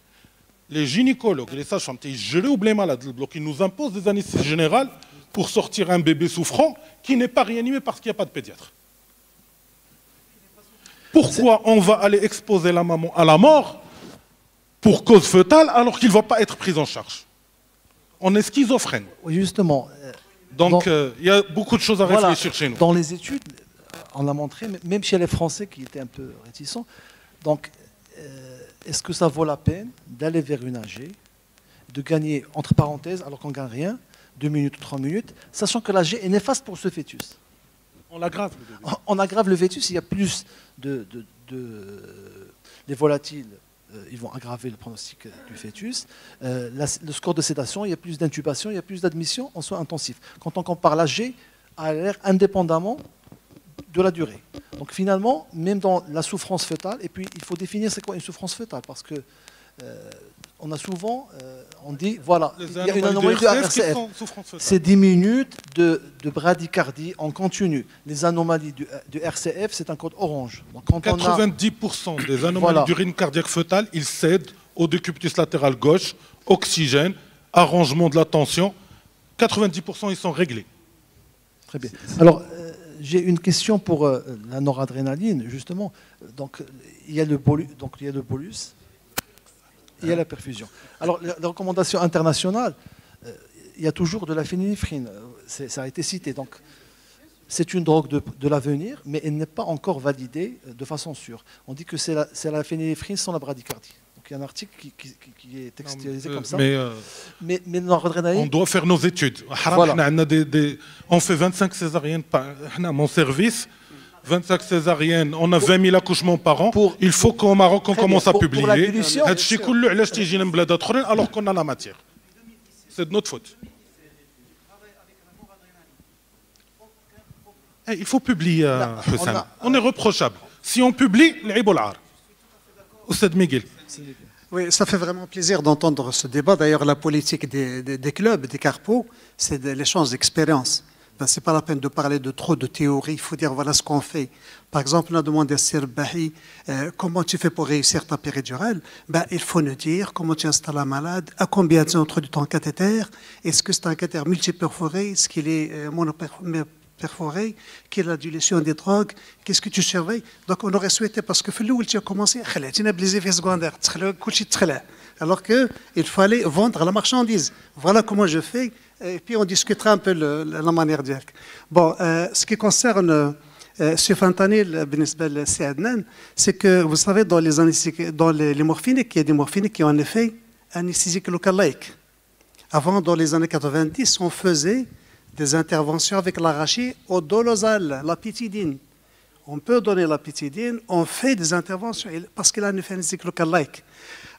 Les gynécologues, les sages-femmes, ils gelent ou les malades, le bloc, ils nous imposent des anesthésies générales pour sortir un bébé souffrant qui n'est pas réanimé parce qu'il n'y a pas de pédiatre. Pourquoi on va aller exposer la maman à la mort pour cause fœtale alors qu'il ne va pas être pris en charge? On est schizophrène. Oui, justement. Donc, il y a beaucoup de choses à réfléchir chez nous. Dans les études, on a montré, même chez les Français qui étaient un peu réticents, donc, est-ce que ça vaut la peine d'aller vers une AG, de gagner, entre parenthèses, alors qu'on ne gagne rien, 2 minutes ou 3 minutes, sachant que l'AG est néfaste pour ce fœtus? On l'aggrave. On aggrave le fœtus, il y a plus les volatiles, ils vont aggraver le pronostic du fœtus. Le score de sédation, il y a plus d'intubation, il y a plus d'admission en soins intensifs. Quand on compare l'AG à l'air indépendamment de la durée. Donc finalement, même dans la souffrance fœtale, et puis il faut définir c'est quoi une souffrance fœtale, parce que on a souvent, on dit, voilà, il y a une anomalie de RCF. C'est 10 minutes de bradycardie en continu. Les anomalies du RCF, c'est un code orange. Donc, quand 90% des anomalies d'urine cardiaque fœtale, ils cèdent au décubitus latéral gauche, oxygène, arrangement de la tension. 90% ils sont réglés. Très bien. Alors, j'ai une question pour la noradrénaline, justement. Donc, il y a le bolus, il y a la perfusion. Alors, les recommandations internationales, il y a toujours de la phényléphrine. Ça a été cité. Donc, c'est une drogue de l'avenir, mais elle n'est pas encore validée de façon sûre. On dit que c'est la phényléphrine sans la bradycardie. Donc, il y a un article qui est textualisé comme ça. Mais noradrénaline... On doit faire nos études. Voilà. On fait 25 césariennes par mon service. 25 césariennes, on a 20 000 accouchements par an. Il faut qu'au Maroc, on commence à publier. Alors qu'on a la matière. C'est de notre faute. Il faut publier, Hussein. On est reprochable. Si on publie, l'Ibolar. Oustad Miguel. Oui, ça fait vraiment plaisir d'entendre ce débat. D'ailleurs, la politique des clubs, des carpos, c'est l'échange d'expériences. Ben, ce n'est pas la peine de parler de trop de théorie, il faut dire voilà ce qu'on fait. Par exemple, on a demandé à Sir Bahi comment tu fais pour réussir ta péridurale. Ben, il faut nous dire comment tu installes un malade, à combien tu introduis ton cathéter, est-ce que c'est un cathéter multiperforé, est-ce qu'il est monoperforé, quelle est la dilution des drogues, qu'est-ce que tu surveilles. Donc on aurait souhaité, parce que où tu as commencé, les effets secondaires, alors qu'il fallait vendre la marchandise. Voilà comment je fais. Et puis on discutera un peu la manière d'être. Bon, ce qui concerne Sufentanil, c'est que vous savez, dans les morphiniques, il y a des morphiniques qui ont un effet anesthésique localique. Avant, dans les années 90, on faisait des interventions avec l'arachide au dolosal, la pitidine. On peut donner la pitidine, on fait des interventions parce qu'il a un effet anesthésique localique.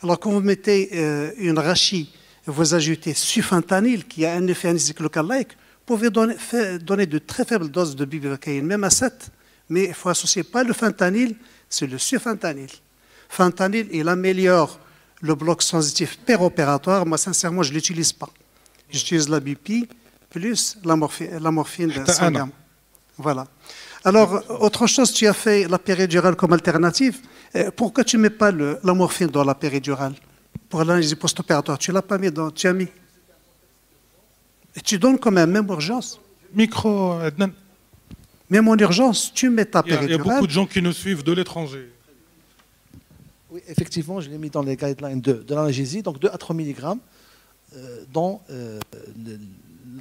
Alors, quand vous mettez une rachis, vous ajoutez sufentanil qui a un effet anesthésique localique, vous pouvez donner de très faibles doses de bupivacaïne, même à 7. Mais il faut associer pas le fentanyl, c'est le sufentanil. Fentanyl, il améliore le bloc sensitif péropératoire. Moi, sincèrement, je ne l'utilise pas. J'utilise la bupi plus la morphine de 100 grammes. Voilà. Alors, autre chose, tu as fait la péridurale comme alternative. Pourquoi tu ne mets pas la morphine dans la péridurale pour l'analyse post-opératoire? Tu ne l'as pas mis dans... Tu as mis. Et tu donnes quand même urgence. Micro, Adnan. Même en urgence, tu mets ta péridurale. Il y a beaucoup de gens qui nous suivent de l'étranger. Oui, effectivement, je l'ai mis dans les guidelines de l'analgésie, donc 2 à 3 mg dans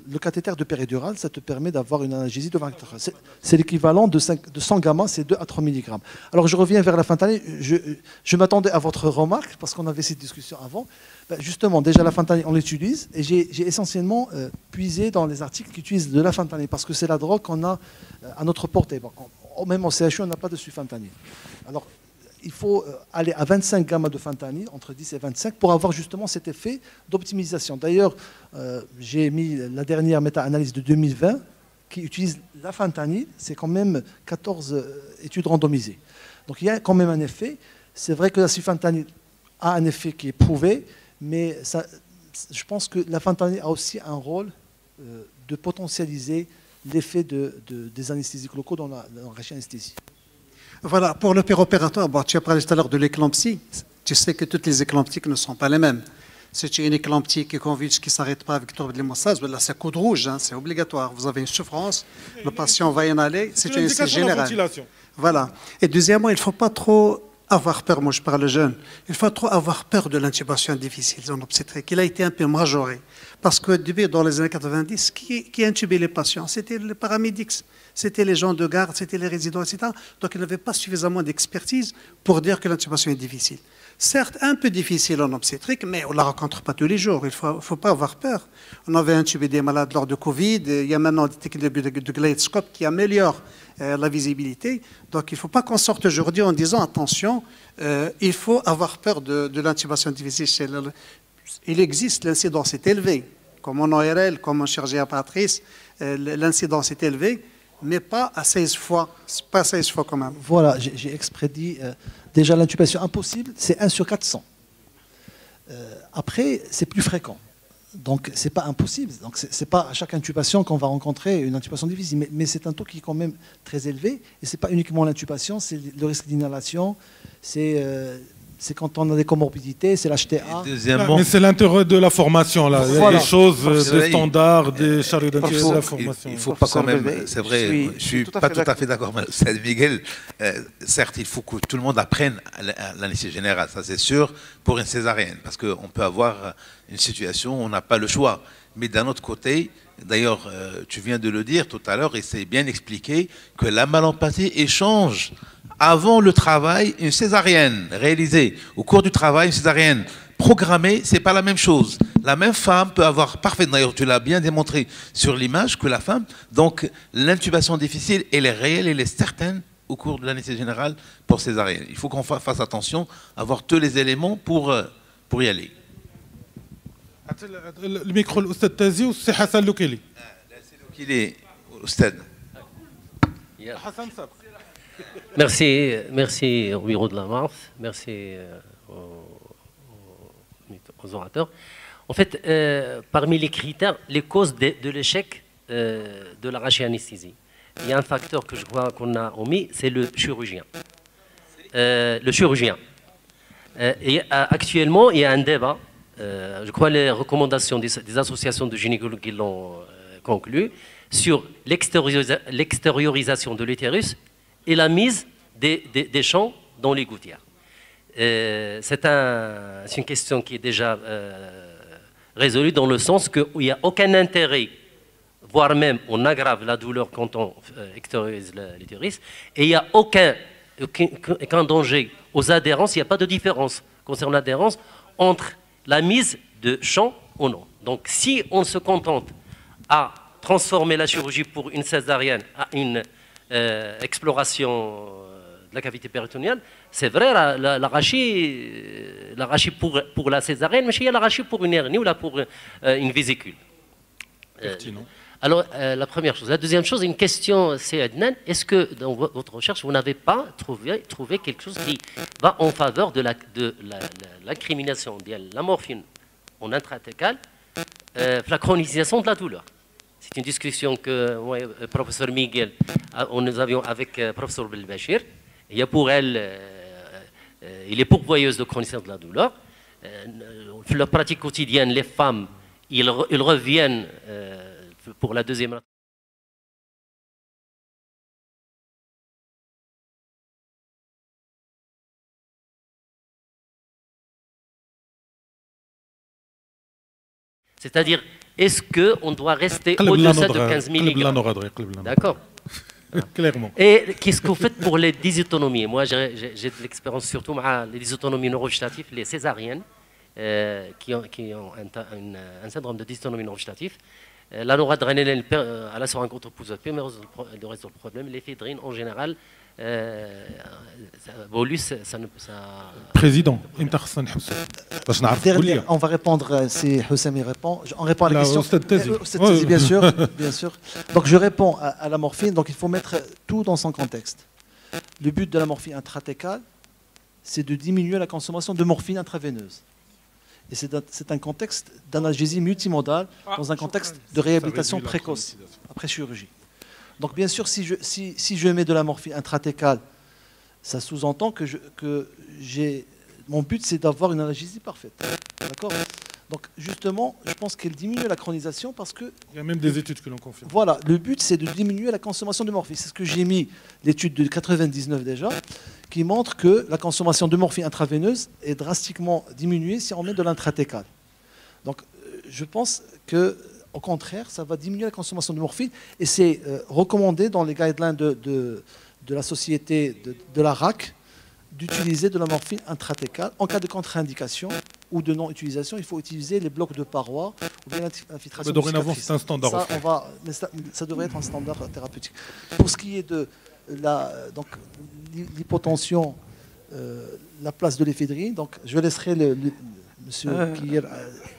le cathéter de péridurale, ça te permet d'avoir une analgésie de 24 heures. C'est l'équivalent de 100 gamma, c'est 2 à 3 mg. Alors je reviens vers la fentanyl. Je m'attendais à votre remarque, parce qu'on avait cette discussion avant. Ben justement, déjà la fentanyl, on l'utilise, et j'ai essentiellement puisé dans les articles qui utilisent de la fentanyl, parce que c'est la drogue qu'on a à notre portée. Bon, même en CHU, on n'a pas de sufentanyl. Alors, il faut aller à 25 gamma de fentanyl, entre 10 et 25, pour avoir justement cet effet d'optimisation. D'ailleurs, j'ai mis la dernière méta-analyse de 2020 qui utilise la fentanyl, c'est quand même 14 études randomisées. Donc il y a quand même un effet. C'est vrai que la sufentanyl a un effet qui est prouvé, mais ça, je pense que la fentanyl a aussi un rôle de potentialiser l'effet des anesthésiques locaux dans la rachianesthésie. Voilà, pour le péropératoire, bon, tu as parlé tout à l'heure de l'éclampsie. Tu sais que toutes les éclamptiques ne sont pas les mêmes. Si tu as une éclampsie qui ne s'arrête pas avec trouble de l'hémostase, là, c'est code rouge, hein, c'est obligatoire. Vous avez une souffrance, le patient va y en aller, c'est une générale. Voilà. Et deuxièmement, il ne faut pas trop avoir peur, moi je parle jeune, il faut trop avoir peur de l'intubation difficile en obstétrique. Il a été un peu majoré. Parce que depuis, dans les années 90, qui intubait les patients? C'était les paramédics, c'était les gens de garde, c'était les résidents, etc. Donc il n'avait pas suffisamment d'expertise pour dire que l'intubation est difficile. Certes, un peu difficile en obstétrique, mais on ne la rencontre pas tous les jours. Il ne faut pas avoir peur. On avait intubé des malades lors de Covid. Il y a maintenant des techniques de gléidoscope qui améliorent la visibilité. Donc il ne faut pas qu'on sorte aujourd'hui en disant attention, il faut avoir peur de l'intubation difficile. Il existe, l'incidence est élevée. Comme en ORL, comme en chirurgie apparatrice, l'incidence est élevée, mais pas à 16 fois. Pas 16 fois quand même. Voilà, j'ai exprès dit, déjà l'intubation impossible, c'est 1 sur 400. Après, c'est plus fréquent. Donc, ce n'est pas impossible. Donc, ce n'est pas à chaque intubation qu'on va rencontrer une intubation difficile. Mais c'est un taux qui est quand même très élevé. Et ce n'est pas uniquement l'intubation, c'est le risque d'inhalation, c'est quand on a des comorbidités, c'est l'HTA. Mais c'est l'intérêt de la formation, là. Voilà. Des choses, des standards, des chariots d'intérêt de la formation. Il ne faut pas quand même, c'est vrai, je ne suis pas tout à fait d'accord, mais Miguel, certes, il faut que tout le monde apprenne l'anesthésie générale, ça c'est sûr, pour une césarienne, parce qu'on peut avoir une situation où on n'a pas le choix. Mais d'un autre côté, d'ailleurs, tu viens de le dire tout à l'heure, et c'est bien expliqué, que la malenpathie échange avant le travail, une césarienne réalisée au cours du travail, une césarienne programmée, c'est pas la même chose. La même femme peut avoir parfaitement, d'ailleurs tu l'as bien démontré sur l'image, que la femme, donc l'intubation difficile, elle est réelle, elle est certaine au cours de l'anesthésie générale pour césarienne. Il faut qu'on fasse attention, avoir tous les éléments pour y aller. Le micro, l'Oustad Tazi ou c'est Hassan Loukeli? C'est Loukeli, Oustad. Hassan Sabr. Merci au bureau de la Mars, merci aux orateurs. En fait, parmi les critères, les causes de l'échec de la rachianesthésie, il y a un facteur que je crois qu'on a omis, c'est le chirurgien. Et actuellement, il y a un débat, je crois les recommandations des associations de gynécologues qui l'ont conclu, sur l'extériorisation de l'utérus et la mise des champs dans les gouttières. C'est une question qui est déjà résolue dans le sens qu'il n'y a aucun intérêt voire même on aggrave la douleur quand on extériorise l'utérus, et il n'y a aucun danger aux adhérences, il n'y a pas de différence concernant l'adhérence entre la mise de champ ou non. Donc si on se contente à transformer la chirurgie pour une césarienne à une exploration de la cavité péritonéale, c'est vrai, l'arracher pour la césarienne, mais il y a l'arracher pour une hernie ou là pour une vésicule. Alors, la première chose. La deuxième chose, une question, c'est Adnan, est-ce que dans votre recherche, vous n'avez pas trouvé quelque chose qui va en faveur de l'incrimination de la morphine en intrathècal, la chronisation de la douleur? C'est une discussion que moi, professeur Miguel, nous avions avec professeur Belbachir. Il y a pour elle, il est pourvoyeuse de chronisation de la douleur. Dans leur pratique quotidienne, les femmes, ils reviennent pour la deuxième. C'est-à-dire, est-ce qu'on doit rester au-delà de 15 mg? D'accord. Clairement. Et qu'est-ce que vous faites pour les dysautonomies? Moi, j'ai de l'expérience surtout avec les dysautonomies neurovégétatives, les césariennes, qui ont un syndrome de dysautonomie neurovégétative. La noradrénaline, elle a sur un contre-pouce, mais le reste du problème, l'éphédrine en général, bolus, ça ne. Président, on va répondre si Houssami répond. On répond à la question. Bien sûr, bien sûr. Donc je réponds à la morphine. Donc il faut mettre tout dans son contexte. Le but de la morphine intrathècale, c'est de diminuer la consommation de morphine intraveineuse. Et c'est un contexte d'analgésie multimodale dans un contexte de réhabilitation précoce après chirurgie. Donc bien sûr, si je mets de la morphine intrathècale, ça sous-entend que mon but c'est d'avoir une analgésie parfaite. D'accord? Donc justement, je pense qu'elle diminue la chronisation parce que... Il y a même des études que l'on confirme. Voilà, le but c'est de diminuer la consommation de morphine. C'est ce que j'ai mis, l'étude de 99 déjà, qui montre que la consommation de morphine intraveineuse est drastiquement diminuée si on met de l'intrathècal. Donc je pense que au contraire, ça va diminuer la consommation de morphine et c'est recommandé dans les guidelines de la société de la RAC d'utiliser de la morphine intrathècale. En cas de contre-indication ou de non-utilisation, il faut utiliser les blocs de parois ou bien l'infiltration. Dorénavant, c'est un standard. Ça devrait être un standard thérapeutique. Pour ce qui est de l'hypotension, la place de l'éphédrine, donc je laisserai monsieur Kier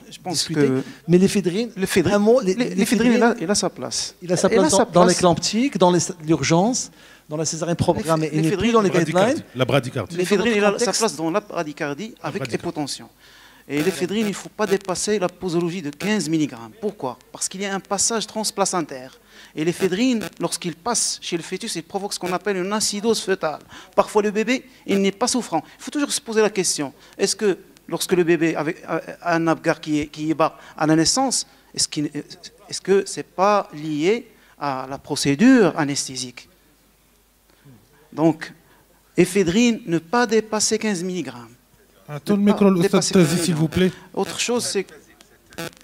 je pense discuter. Que mais l'éphédrine, il a sa place. Il a sa place dans l'éclamptique, dans l'urgence, dans la césarienne programmée, et plus dans les guidelines. La bradycardie. L'éphédrine, il a sa place dans la bradycardie avec hypotension. Et l'éphédrine, il ne faut pas dépasser la posologie de 15 mg. Pourquoi? Parce qu'il y a un passage transplacentaire. Et l'éphédrine, lorsqu'il passe chez le fœtus, il provoque ce qu'on appelle une acidose fœtale. Parfois, le bébé, il n'est pas souffrant. Il faut toujours se poser la question, est-ce que lorsque le bébé a un Apgar qui est bas à la naissance, est-ce que ce n'est pas lié à la procédure anesthésique? Donc, éphédrine, ne pas dépasser 15 mg. Attends le micro, s'il vous plaît. Autre chose, c'est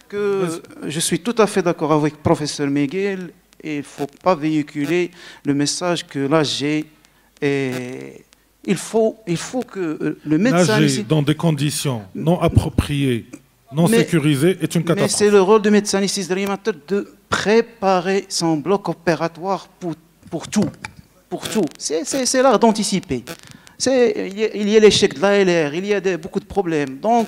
que je suis tout à fait d'accord avec le professeur Miguel et il ne faut pas véhiculer le message que l'AG est... Il faut que le médecin... L'AG dans des conditions non appropriées, non sécurisées, est une catastrophe. Mais c'est le rôle du médecin anesthésiste réanimateur de préparer son bloc opératoire pour tout. Pour tout. C'est l'art d'anticiper. Il y a l'échec de l'ALR, il y a beaucoup de problèmes. Donc,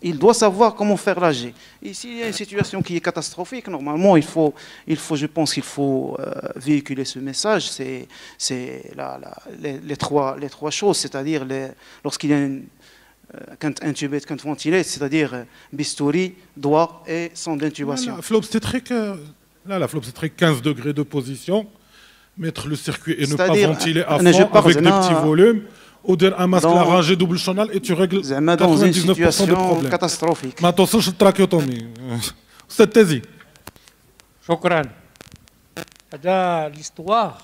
il doit savoir comment faire l'AG. Ici, il y a une situation qui est catastrophique. Normalement, je pense qu'il faut véhiculer ce message. C'est les trois choses, c'est-à-dire lorsqu'il y a quand intubé, quand ventilé, c'est-à-dire bistouri, doigt et sonde d'intubation. La flobstétrique, 15 degrés de position, mettre le circuit et ne pas ventiler à fond avec des petits volumes. Ou dire un masque laryngé double chanal et tu règles 99% des problèmes. Catastrophique. ما توصلش التراكيوتومي. C'est تيزي. شكرا. هذا l'histoire.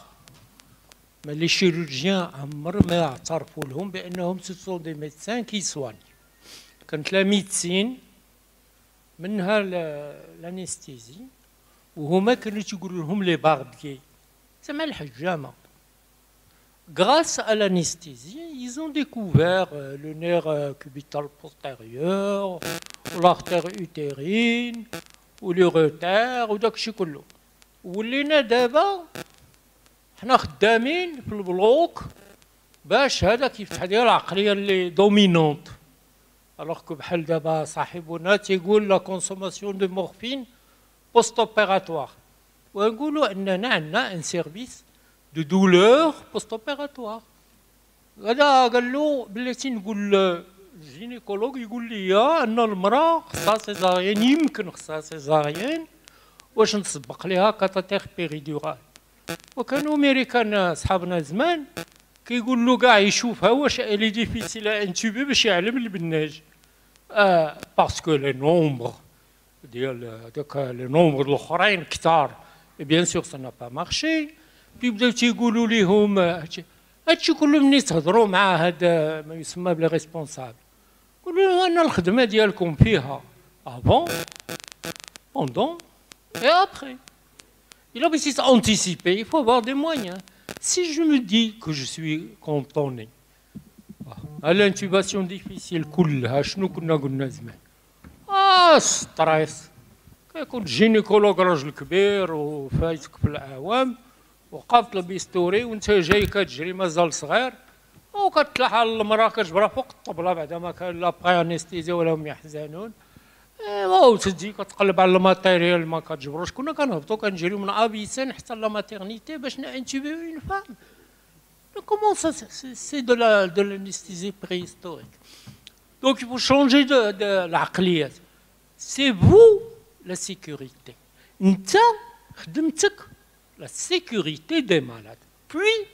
Mais les chirurgiens عمر ما اعترفوا لهم بأنهم ce sont des médecins qui soignent. كانت لا ميدسين منها l'anesthésie وهما كانوا تيقولوا لهم لي باربيي زعما الحجامه. Grâce à l'anesthésie, ils ont découvert le nerf cubital postérieur, ou l'artère utérine, ou l'urétère, وداك الشيء كله. ولينا دابا حنا خدامين في البلوك باش هذاك يفتح ديال العقليه اللي دومينونت. الوغ كو بحال دابا صاحبنا تيقول لا كونسوماسيون دو مورفين بوست اوبيراتوار، ونقولوا اننا عندنا ان سيرفيس دو دولور بوست اوبيراتوار. هذا قال له بلاتي نقول الجينيكولوج يقول لي ان المراه خصها سيزاريين، يمكن خصها سيزاريين واش نسبق ليها كاتاتير بيريدورال. وكانوا امريكان صحابنا زمان كيقول له كاع يشوفها واش الي ديفيسيل انتوبي باش يعلم البناج. باسكو لي نومبر ديال داك لي نومبر الاخرين كثار، بيان سور سا نا با مارشي. بي بداو تيقولوا ليهم هادشي كله ملي تهضروا مع هذا ما يسمى بلي ريسبونسابل، قولوا له انا الخدمه ديالكم فيها افون بوندون et après. Il a besoin d'anticiper, il faut avoir des moyens. Si je me dis que je suis cantonné à l'intubation difficile, كلها شنو كنا قلنا زمان؟ ستريس. كيكون جينيكولوج راجل كبير وفايتك في الأعوام وقافت البيستوري وانت جاي كتجري مازال صغير وكتلاحظ المرأة كتجبرها فوق الطبلة بعد ما كان لا بغي انستيزي ولا هم يحزنون. وتجي كتقلب على الماتيريال ما كتجبروش. كنا كنهبطوا كنجريو من ابيسان حتى لا ماتيرنيتي باش نانتوبيو اون فام. Comment ça, c'est de l'anesthésie préhistorique. Donc il faut changer de l'عقلية. C'est vous la sécurité. انت خدمتك la sécurité des malades. Puis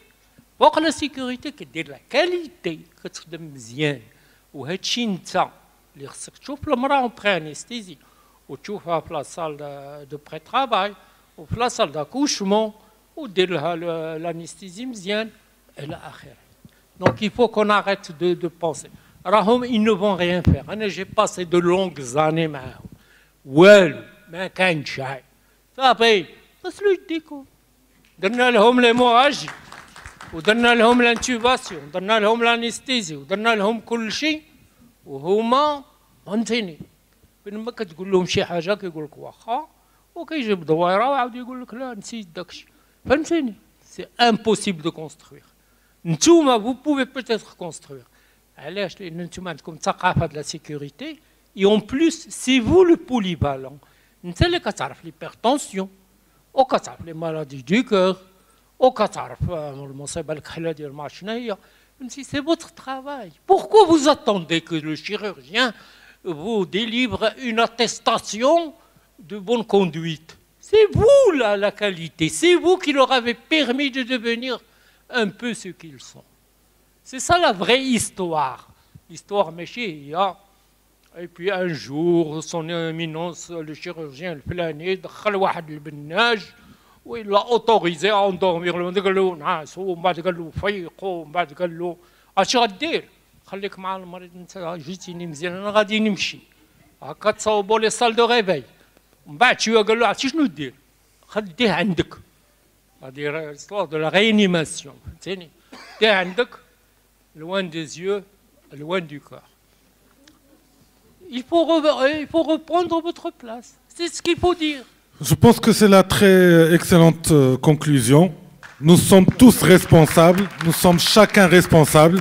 فوق la sécurité كدير la qualité كتخدم مزيان. وهادشي انت اللي خصك تشوف المراه اون بري انستيزي وتشوفها في لا سال دو بري ترافاي وفي لا سال داكوشمون ودير لها لانستيزي مزيان الى اخره. دونك il faut qu'on arrête de penser. راهم ils ne vont rien faire. انا جي باسي دو لونغ اني معاهم والو ما كان شيء. صافي غسلوا يديكم. درنا لهم ليموراجي ودرنا لهم لانتوباسيون درنا لهم لانستيزي ودرنا لهم كل شيء وهما فهمتيني. فين ما كتقول لهم شي حاجه كيقول لك واخا وكيجيب دويره وعاود يقول لك لا نسيت داكشي. فهمتيني. سي امبوسيبل دو كونستروير. نتوما فو بوفي بوتيتر كونستروير. علاش؟ لان نتوما عندكم ثقافه د لا سيكوريتي اي اون بلوس سي فو لو بوليفالون. انت اللي كتعرف ليبرتونسيون وكتعرف لي مالادي دو كور وكتعرف المصيبه الكحله ديال ما شنو هي. C'est votre travail. Pourquoi vous attendez que le chirurgien vous délivre une attestation de bonne conduite? C'est vous la qualité. C'est vous qui leur avez permis de devenir un peu ce qu'ils sont. C'est ça la vraie histoire. L'histoire méchée. Et puis un jour, son éminence, le chirurgien le flâné, دخل واحد البناج وإلا l'a autorisé à endormir. قال له نعس ومن بعد قال له فيقوا ومن بعد قال له اش غدير؟ خليك مع المريض انت جيتيني مزيان انا غادي نمشي. هكا تصاوبوا لي صال دو ريفاي. ومن بعد شويه قال له عرفتي شنو دير؟ خديه عندك. هادي ليستوار دو لا ريانيماسيون. فهمتيني؟ ديه عندك loin des yeux, loin du corps. Il faut reprendre votre place. C'est ce qu'il faut dire. Je pense que c'est la très excellente conclusion. Nous sommes tous responsables, nous sommes chacun responsable.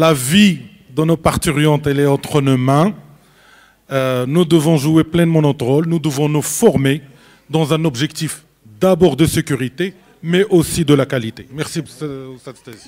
La vie de nos parturientes, elle est entre nos mains. Nous devons jouer pleinement notre rôle, nous devons nous former dans un objectif d'abord de sécurité, mais aussi de la qualité. Merci pour cette thèse.